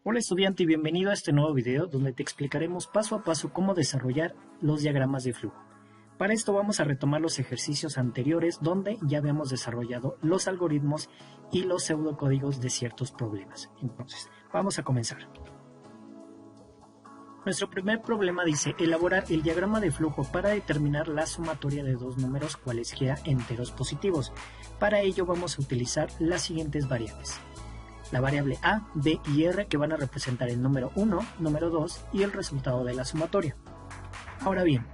Hola estudiante y bienvenido a este nuevo video donde te explicaremos paso a paso cómo desarrollar los diagramas de flujo. Para esto vamos a retomar los ejercicios anteriores donde ya habíamos desarrollado los algoritmos y los pseudocódigos de ciertos problemas. Entonces, vamos a comenzar. Nuestro primer problema dice elaborar el diagrama de flujo para determinar la sumatoria de dos números cualesquiera enteros positivos. Para ello vamos a utilizar las siguientes variables. La variable A, B y R que van a representar el número 1, número 2 y el resultado de la sumatoria. Ahora bien,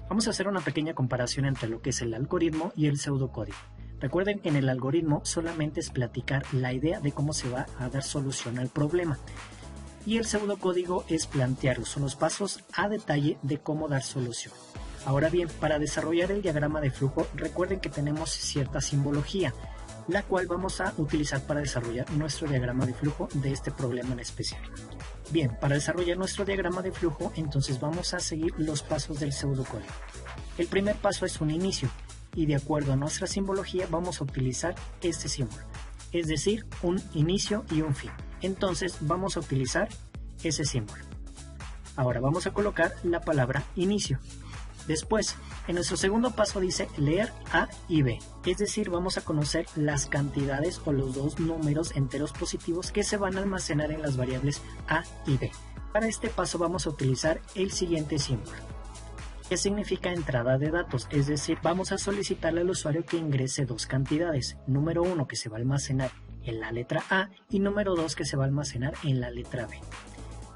vamos a hacer una pequeña comparación entre lo que es el algoritmo y el pseudocódigo. Recuerden que en el algoritmo solamente es platicar la idea de cómo se va a dar solución al problema. Y el pseudocódigo es plantearlo, son los pasos a detalle de cómo dar solución. Ahora bien, para desarrollar el diagrama de flujo, recuerden que tenemos cierta simbología, la cual vamos a utilizar para desarrollar nuestro diagrama de flujo de este problema en especial. Bien, para desarrollar nuestro diagrama de flujo, entonces vamos a seguir los pasos del pseudocódigo. El primer paso es un inicio, y de acuerdo a nuestra simbología vamos a utilizar este símbolo, es decir, un inicio y un fin. Entonces vamos a utilizar ese símbolo. Ahora vamos a colocar la palabra inicio. Después, en nuestro segundo paso dice leer A y B, es decir, vamos a conocer las cantidades o los dos números enteros positivos que se van a almacenar en las variables A y B. Para este paso vamos a utilizar el siguiente símbolo, que significa entrada de datos, es decir, vamos a solicitarle al usuario que ingrese dos cantidades, número 1 que se va a almacenar en la letra A y número 2 que se va a almacenar en la letra B.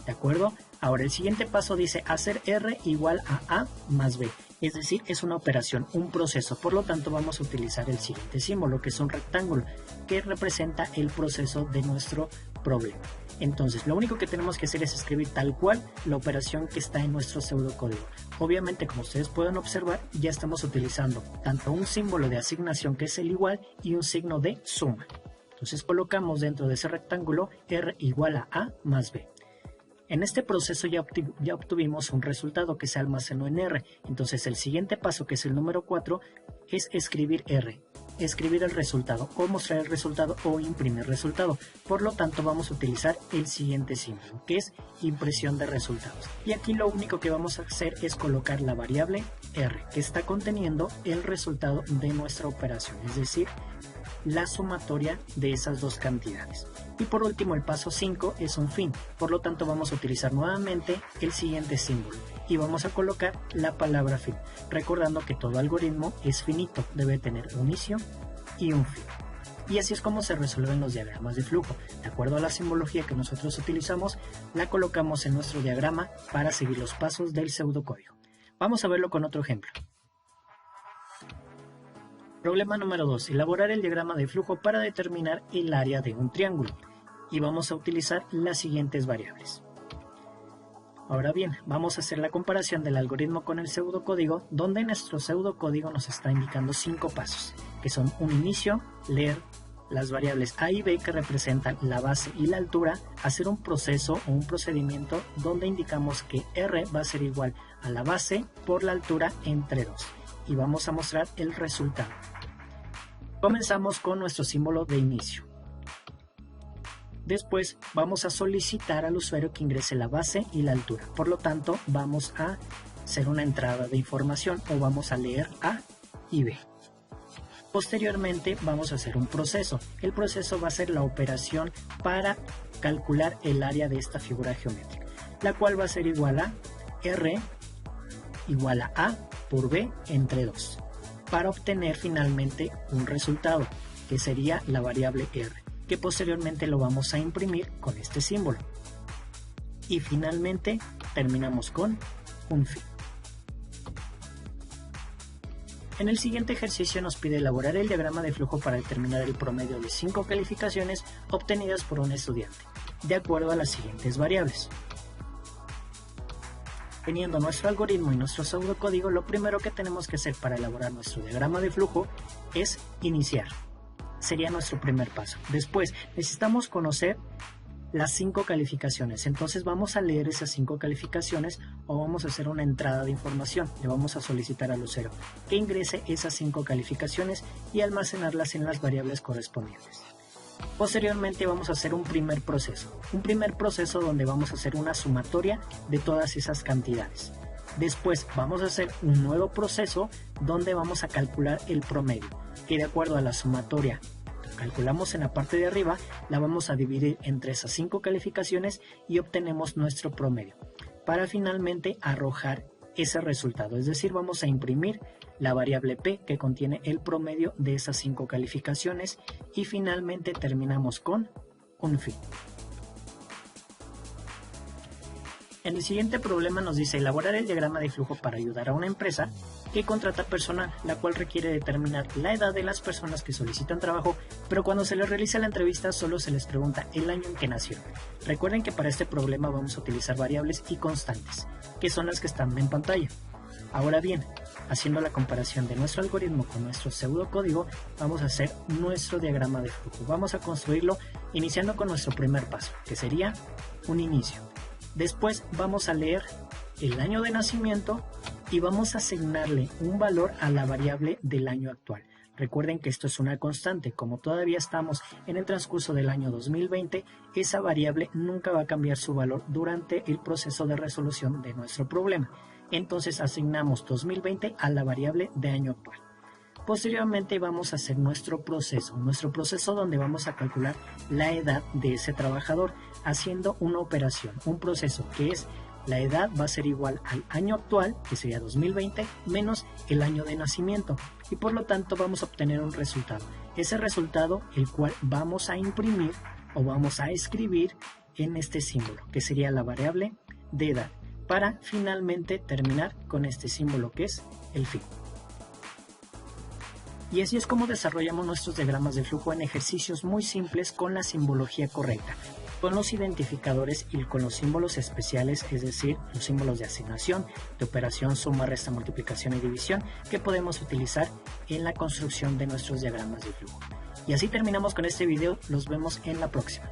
¿De acuerdo? Ahora el siguiente paso dice hacer R igual a A más B, es decir, es una operación, un proceso, por lo tanto vamos a utilizar el siguiente símbolo, que es un rectángulo, que representa el proceso de nuestro problema. Entonces, lo único que tenemos que hacer es escribir tal cual la operación que está en nuestro pseudocódigo. Obviamente, como ustedes pueden observar, ya estamos utilizando tanto un símbolo de asignación que es el igual y un signo de suma. Entonces colocamos dentro de ese rectángulo R igual a más B. En este proceso ya obtuvimos un resultado que se almacenó en R. Entonces el siguiente paso, que es el número 4, es escribir R, escribir el resultado o mostrar el resultado o imprimir resultado. Por lo tanto vamos a utilizar el siguiente símbolo, que es impresión de resultados. Y aquí lo único que vamos a hacer es colocar la variable R, que está conteniendo el resultado de nuestra operación, es decir, la sumatoria de esas dos cantidades. Y por último el paso 5 es un fin, por lo tanto vamos a utilizar nuevamente el siguiente símbolo y vamos a colocar la palabra fin, recordando que todo algoritmo es finito, debe tener un inicio y un fin. Y así es como se resuelven los diagramas de flujo. De acuerdo a la simbología que nosotros utilizamos, la colocamos en nuestro diagrama para seguir los pasos del pseudocódigo. Vamos a verlo con otro ejemplo. Problema número 2. Elaborar el diagrama de flujo para determinar el área de un triángulo. Y vamos a utilizar las siguientes variables. Ahora bien, vamos a hacer la comparación del algoritmo con el pseudocódigo, donde nuestro pseudocódigo nos está indicando 5 pasos, que son un inicio, leer, las variables A y B que representan la base y la altura, hacer un proceso o un procedimiento donde indicamos que R va a ser igual a la base por la altura entre 2. Y vamos a mostrar el resultado. Comenzamos con nuestro símbolo de inicio. Después vamos a solicitar al usuario que ingrese la base y la altura. Por lo tanto, vamos a hacer una entrada de información o vamos a leer A y B. Posteriormente vamos a hacer un proceso. El proceso va a ser la operación para calcular el área de esta figura geométrica, la cual va a ser igual a R igual a por B entre 2, para obtener finalmente un resultado, que sería la variable R, que posteriormente lo vamos a imprimir con este símbolo. Y finalmente terminamos con un fin. En el siguiente ejercicio nos pide elaborar el diagrama de flujo para determinar el promedio de 5 calificaciones obtenidas por un estudiante, de acuerdo a las siguientes variables. Teniendo nuestro algoritmo y nuestro pseudocódigo, lo primero que tenemos que hacer para elaborar nuestro diagrama de flujo es iniciar. Sería nuestro primer paso. Después necesitamos conocer las 5 calificaciones. Entonces vamos a leer esas 5 calificaciones o vamos a hacer una entrada de información. Le vamos a solicitar al usuario que ingrese esas 5 calificaciones y almacenarlas en las variables correspondientes. Posteriormente vamos a hacer un primer proceso donde vamos a hacer una sumatoria de todas esas cantidades. Después vamos a hacer un nuevo proceso donde vamos a calcular el promedio, que de acuerdo a la sumatoria que calculamos en la parte de arriba, la vamos a dividir entre esas 5 calificaciones y obtenemos nuestro promedio, para finalmente arrojar ese resultado. Es decir, vamos a imprimir la variable P que contiene el promedio de esas 5 calificaciones y finalmente terminamos con un fin. En el siguiente problema nos dice elaborar el diagrama de flujo para ayudar a una empresa que contrata personal, la cual requiere determinar la edad de las personas que solicitan trabajo, pero cuando se les realiza la entrevista solo se les pregunta el año en que nacieron. Recuerden que para este problema vamos a utilizar variables y constantes, que son las que están en pantalla. Ahora bien, haciendo la comparación de nuestro algoritmo con nuestro pseudocódigo, vamos a hacer nuestro diagrama de flujo. Vamos a construirlo iniciando con nuestro primer paso, que sería un inicio. Después vamos a leer el año de nacimiento y vamos a asignarle un valor a la variable del año actual. Recuerden que esto es una constante, como todavía estamos en el transcurso del año 2020, esa variable nunca va a cambiar su valor durante el proceso de resolución de nuestro problema. Entonces asignamos 2020 a la variable de año actual. Posteriormente vamos a hacer nuestro proceso donde vamos a calcular la edad de ese trabajador haciendo una operación, un proceso que es la edad va a ser igual al año actual, que sería 2020, menos el año de nacimiento y por lo tanto vamos a obtener un resultado. Ese resultado el cual vamos a imprimir o vamos a escribir en este símbolo, que sería la variable de edad, para finalmente terminar con este símbolo que es el fin. Y así es como desarrollamos nuestros diagramas de flujo en ejercicios muy simples con la simbología correcta, con los identificadores y con los símbolos especiales, es decir, los símbolos de asignación, de operación, suma, resta, multiplicación y división que podemos utilizar en la construcción de nuestros diagramas de flujo. Y así terminamos con este video, los vemos en la próxima.